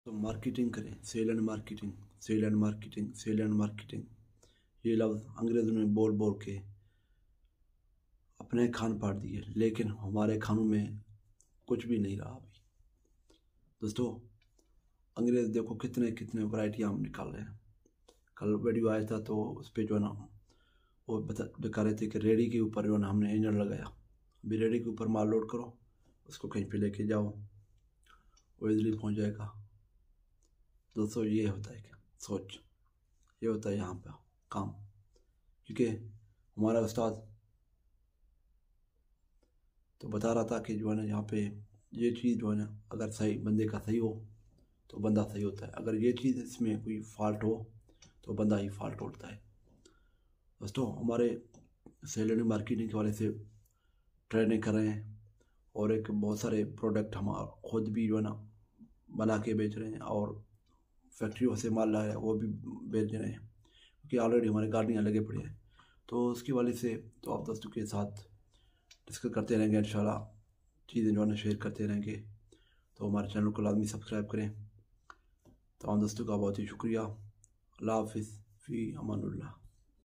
तो मार्केटिंग करें, sale and marketing, sale and marketing, sale and marketing, ये लफ्ज़ अंग्रेज़ों ने बोल बोल के अपने खान पाड़ दिए, लेकिन हमारे खानों में कुछ भी नहीं रहा अभी। दोस्तों, अंग्रेज़ देखो कितने कितने वैरायटी हम निकाल रहे हैं। कल वीडियो आया था तो उस पर जो है ना वो दिखा रहे थे कि रेडी के ऊपर जो है ना हमने इंजन लगाया। अभी रेडी के ऊपर माल लोड करो, उसको कहीं पे लेके जाओ, वो इजली पहुंच जाएगा। दोस्तों, ये होता है क्या सोच, ये होता है यहाँ पे काम। क्योंकि हमारा उस्ताद तो बता रहा था कि जो है ना यहाँ पे ये चीज़ जो है ना अगर सही बंदे का सही हो तो बंदा सही होता है, अगर ये चीज़ इसमें कोई फॉल्ट हो तो बंदा ही फॉल्ट होता है। दोस्तों, हमारे सेल एंड मार्केटिंग के वाले से ट्रेनिंग कर रहे हैं और एक बहुत सारे प्रोडक्ट हम खुद भी जो है ना बना के बेच रहे हैं और फैक्ट्रियों से माल ला रहे हैं वो भी बेच रहे हैं, क्योंकि ऑलरेडी हमारे गाड़ियाँ लगे पड़े हैं। तो उसकी वाले से तो आप दोस्तों के साथ डिस्कस करते रहेंगे, इंशाल्लाह चीज़ें जो है ना शेयर करते रहेंगे। तो हमारे चैनल को लाजमी सब्सक्राइब करें। तमाम दोस्तों का बहुत ही शुक्रिया। अल्लाह हाफिज़, फ़ी अमानुल्लाह।